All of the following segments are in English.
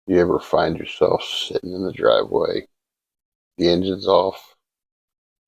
You ever find yourself sitting in the driveway, the engine's off,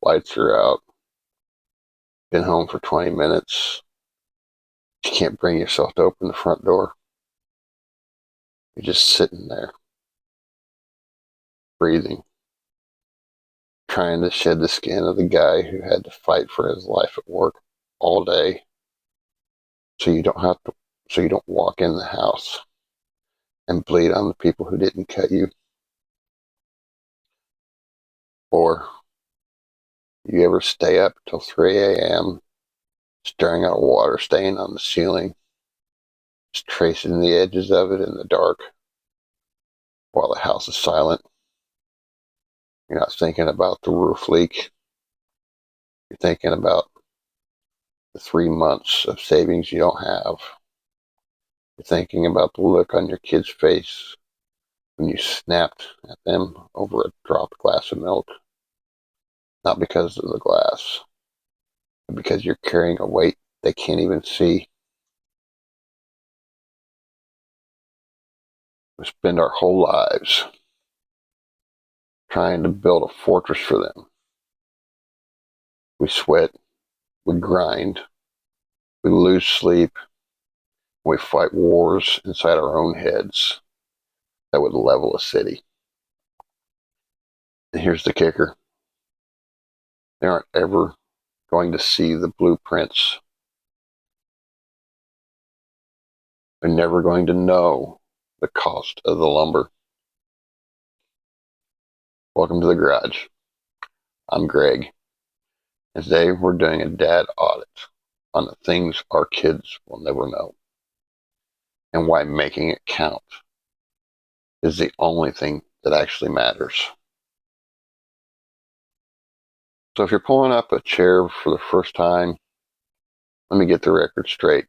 lights are out, been home for 20 minutes, you can't bring yourself to open the front door? You're just sitting there, breathing, trying to shed the skin of the guy who had to fight for his life at work all day so you don't walk in the house and bleed on the people who didn't cut you. Or you ever stay up till 3 a.m. staring at a water stain on the ceiling, just tracing the edges of it in the dark while the house is silent? You're not thinking about the roof leak. You're thinking about the 3 months of savings you don't have. You're thinking about the look on your kid's face when you snapped at them over a dropped glass of milk. Not because of the glass, but because you're carrying a weight they can't even see. We spend our whole lives trying to build a fortress for them. We sweat, we grind, we lose sleep, we fight wars inside our own heads that would level a city. And here's the kicker: they aren't ever going to see the blueprints. They're never going to know the cost of the lumber. Welcome to the garage. I'm Greg, and today we're doing a dad audit on the things our kids will never know and why making it count is the only thing that actually matters. So if you're pulling up a chair for the first time, let me get the record straight.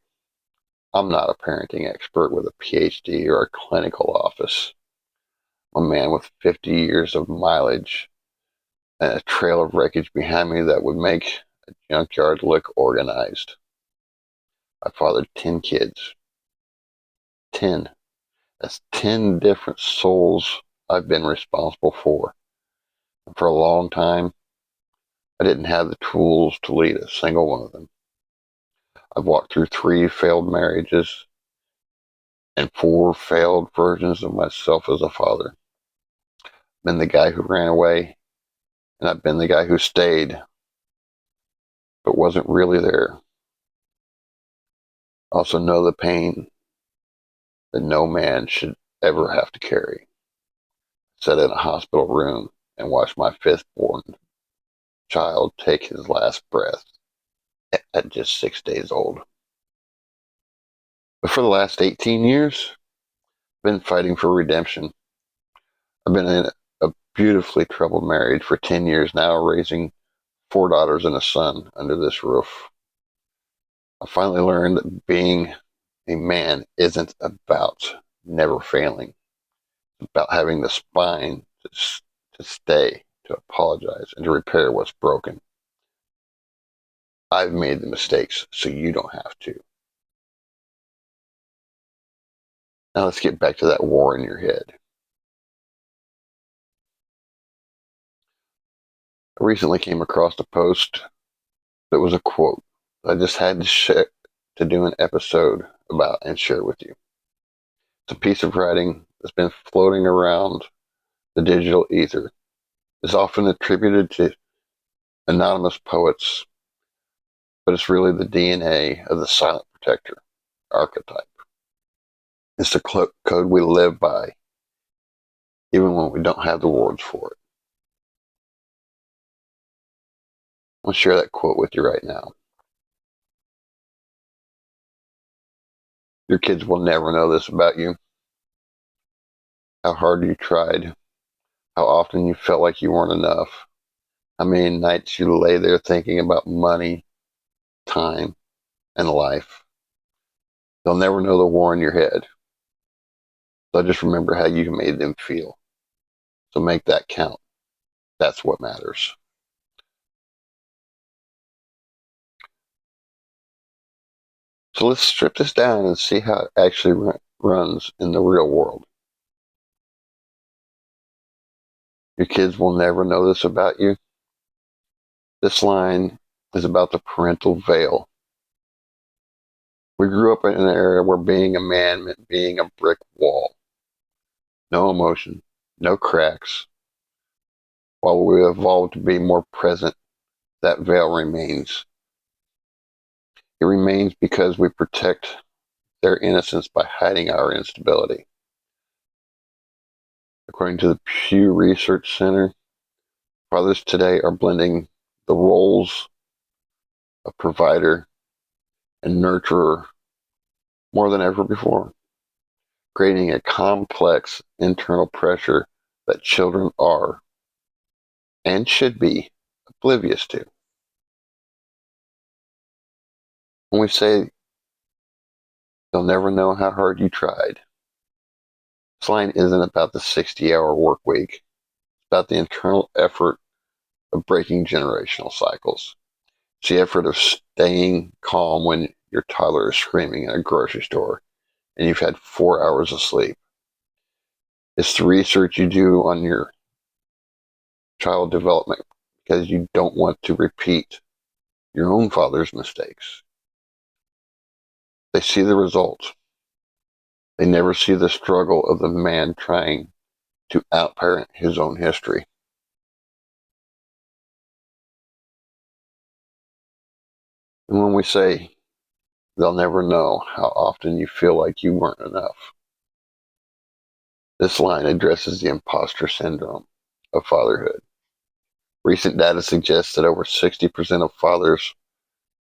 I'm not a parenting expert with a PhD or a clinical office. I'm a man with 50 years of mileage and a trail of wreckage behind me that would make a junkyard look organized. I fathered 10 kids. 10. That's 10 different souls I've been responsible for. And for a long time, I didn't have the tools to lead a single one of them. I've walked through 3 failed marriages and 4 failed versions of myself as a father. I've been the guy who ran away, and I've been the guy who stayed, but wasn't really there. I also know the pain that no man should ever have to carry. I sat in a hospital room and watched my 5th-born child take his last breath at just 6 days old. But for the last 18 years, I've been fighting for redemption. I've been in a beautifully troubled marriage for 10 years now, raising 4 daughters and a son under this roof. I finally learned that being a man isn't about never failing. It's about having the spine to stay, to apologize, and to repair what's broken. I've made the mistakes, so you don't have to. Now let's get back to that war in your head. I recently came across a post that was a quote I just had to do an episode about and share with you. It's a piece of writing that's been floating around the digital ether. It's often attributed to anonymous poets, but it's really the DNA of the silent protector, archetype. It's the code we live by, even when we don't have the words for it. I'll share that quote with you right now. Your kids will never know this about you. How hard you tried, how often you felt like you weren't enough, how many nights you lay there thinking about money, time, and life. They'll never know the war in your head. They'll just remember how you made them feel. So make that count. That's what matters. So let's strip this down and see how it actually runs in the real world. Your kids will never know this about you. This line is about the parental veil. We grew up in an era where being a man meant being a brick wall. No emotion, no cracks. While we evolved to be more present, that veil remains. It remains because we protect their innocence by hiding our instability. According to the Pew Research Center, fathers today are blending the roles of provider and nurturer more than ever before, creating a complex internal pressure that children are and should be oblivious to. When we say they'll never know how hard you tried, this line isn't about the 60-hour work week. It's about the internal effort of breaking generational cycles. It's the effort of staying calm when your toddler is screaming in a grocery store and you've had 4 hours of sleep. It's the research you do on your child development because you don't want to repeat your own father's mistakes. They see the results. They never see the struggle of the man trying to outparent his own history. And when we say they'll never know how often you feel like you weren't enough, this line addresses the imposter syndrome of fatherhood. Recent data suggests that over 60% of fathers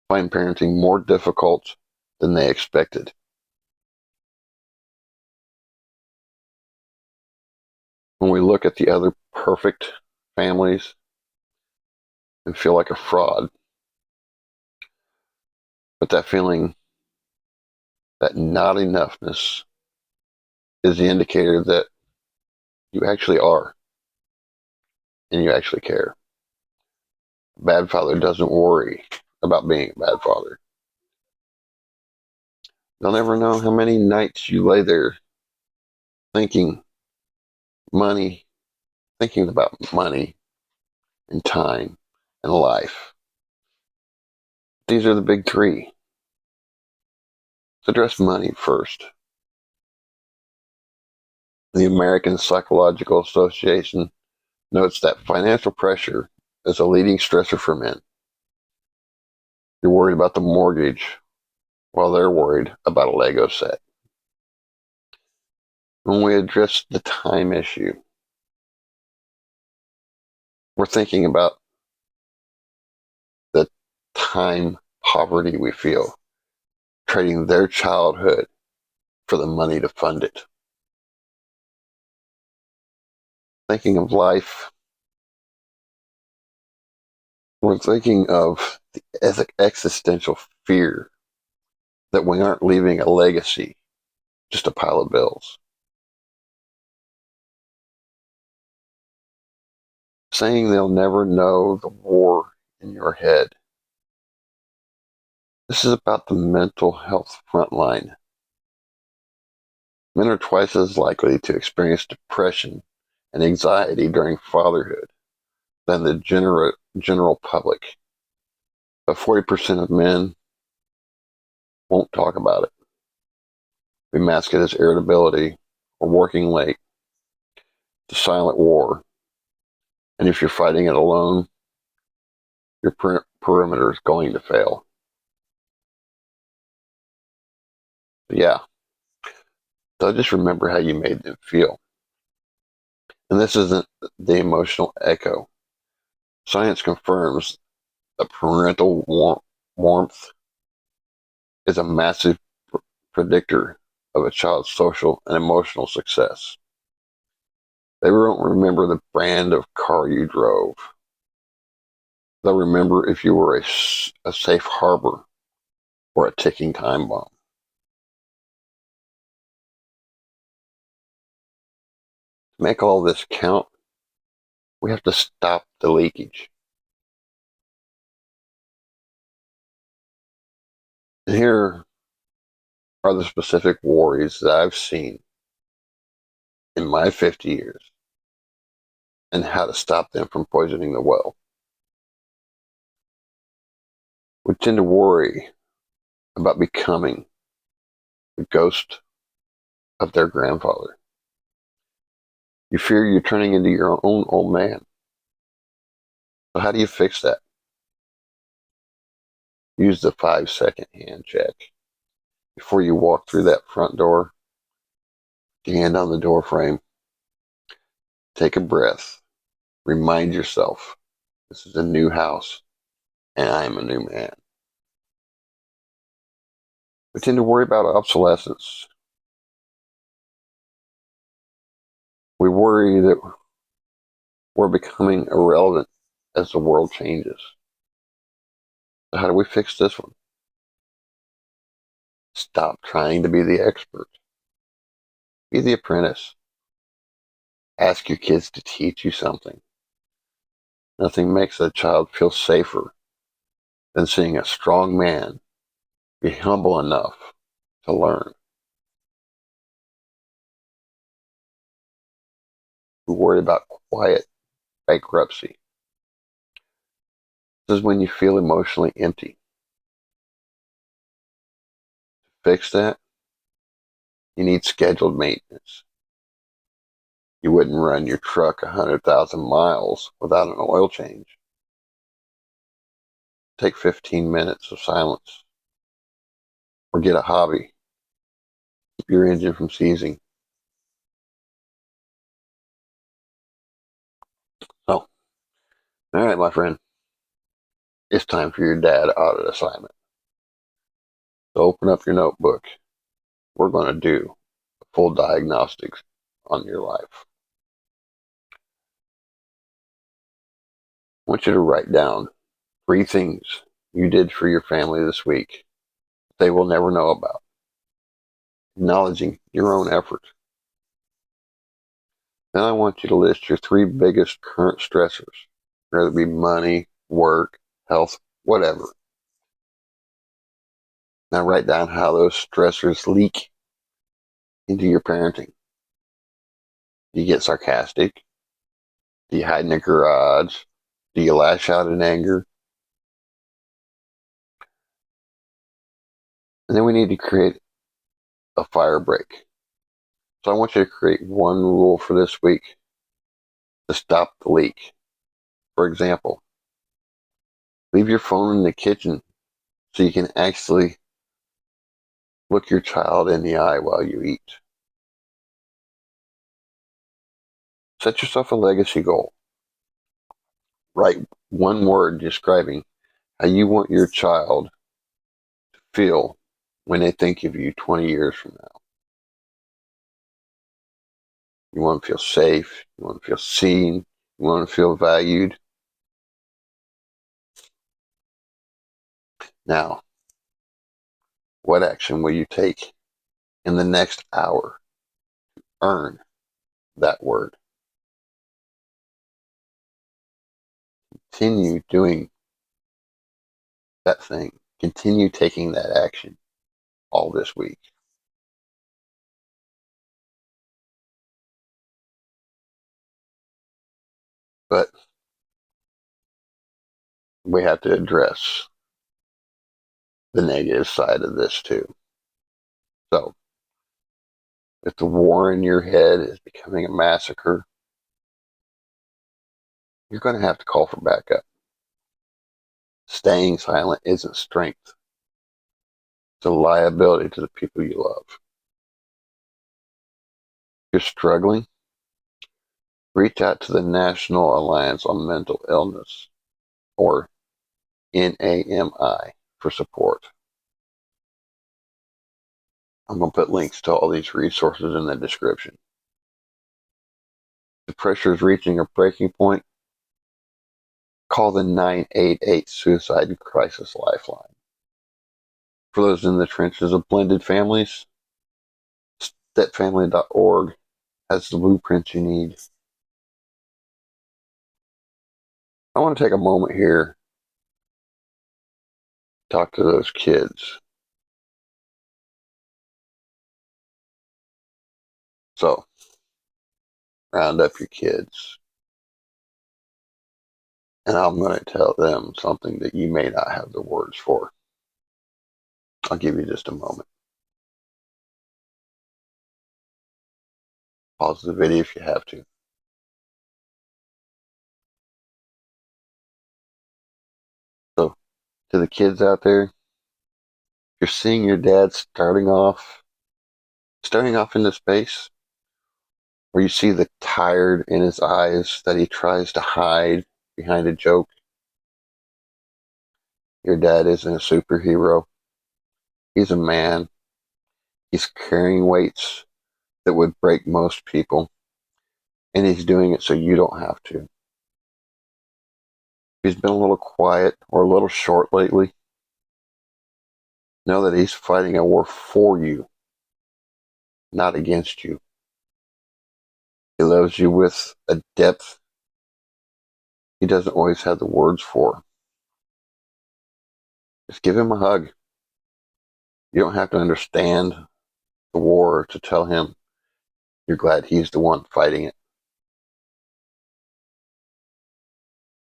find parenting more difficult than they expected. When we look at the other perfect families and feel like a fraud, but that feeling, that not enoughness, is the indicator that you actually are and you actually care. A bad father doesn't worry about being a bad father. They'll never know how many nights you lay there thinking money, thinking about money and time and life. These are the big three. Let's address money first. The American Psychological Association notes that financial pressure is a leading stressor for men. You're worried about the mortgage while they're worried about a Lego set. When we address the time issue, we're thinking about the time poverty we feel, trading their childhood for the money to fund it. Thinking of life, we're thinking of the existential fear that we aren't leaving a legacy, just a pile of bills. Saying they'll never know the war in your head. This is about the mental health front line. Men are twice as likely to experience depression and anxiety during fatherhood than the general public. But 40% of men won't talk about it. We mask it as irritability or working late. It's a silent war. And if you're fighting it alone, your perimeter is going to fail. But yeah, so just remember how you made them feel. And this isn't the emotional echo. Science confirms that parental warmth is a massive predictor of a child's social and emotional success. They won't remember the brand of car you drove. They'll remember if you were a safe harbor or a ticking time bomb. To make all this count, we have to stop the leakage. And here are the specific worries that I've seen in my 50 years. and how to stop them from poisoning the well. We tend to worry about becoming the ghost of their grandfather. You fear you're turning into your own old man. So how do you fix that? Use the 5-second hand check. Before you walk through that front door, your hand on the door frame, take a breath. Remind yourself, this is a new house, and I am a new man. We tend to worry about obsolescence. We worry that we're becoming irrelevant as the world changes. So how do we fix this one? Stop trying to be the expert. Be the apprentice. Ask your kids to teach you something. Nothing makes a child feel safer than seeing a strong man be humble enough to learn. We worry about quiet bankruptcy. This is when you feel emotionally empty. To fix that, you need scheduled maintenance. You wouldn't run your truck 100,000 miles without an oil change. Take 15 minutes of silence. Or get a hobby. Keep your engine from seizing. So, all right, my friend. It's time for your dad audit assignment. So open up your notebook. We're going to do a full diagnostics on your life. I want you to write down 3 things you did for your family this week they will never know about. Acknowledging your own effort. Then I want you to list your 3 biggest current stressors, whether it be money, work, health, whatever. Now write down how those stressors leak into your parenting. Do you get sarcastic? Do you hide in the garage? Do you lash out in anger? And then we need to create a fire break. So I want you to create one rule for this week to stop the leak. For example, leave your phone in the kitchen so you can actually look your child in the eye while you eat. Set yourself a legacy goal. Write one word describing how you want your child to feel when they think of you 20 years from now. You want to feel safe. You want to feel seen. You want to feel valued. Now, what action will you take in the next hour to earn that word? Continue doing that thing. Continue taking that action all this week. But we have to address the negative side of this too. So, if the war in your head is becoming a massacre, you're going to have to call for backup. Staying silent isn't strength. It's a liability to the people you love. If you're struggling, reach out to the National Alliance on Mental Illness, or NAMI, for support. I'm going to put links to all these resources in the description. If the pressure is reaching a breaking point, call the 988 Suicide Crisis Lifeline. For those in the trenches of blended families, stepfamily.org has the blueprints you need. I want to take a moment here to talk to those kids. So, round up your kids. And I'm going to tell them something that you may not have the words for. I'll give you just a moment. Pause the video if you have to. So, to the kids out there, you're seeing your dad starting off into space, where you see the tired in his eyes that he tries to hide behind a joke. Your dad isn't a superhero. He's a man. He's carrying weights that would break most people, and he's doing it so you don't have to. If he's been a little quiet or a little short lately, know that he's fighting a war for you, not against you. He loves you with a depth he doesn't always have the words for. Just give him a hug. You don't have to understand the war to tell him you're glad he's the one fighting it.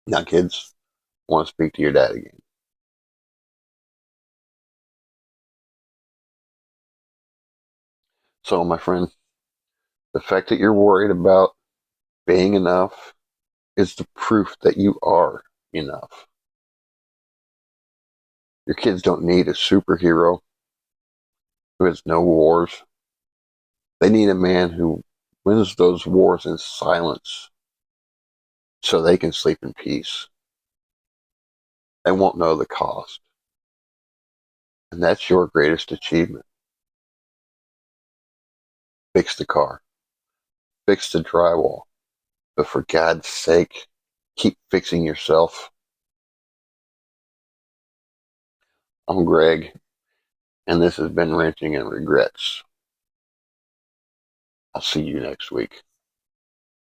Now, kids, I want to speak to your dad again. So, my friend, the fact that you're worried about being enough is the proof that you are enough. Your kids don't need a superhero who has no wars. They need a man who wins those wars in silence so they can sleep in peace. They won't know the cost. And that's your greatest achievement. Fix the car. Fix the drywall. But for God's sake, keep fixing yourself. I'm Greg, and this has been Wrenching and Regrets. I'll see you next week.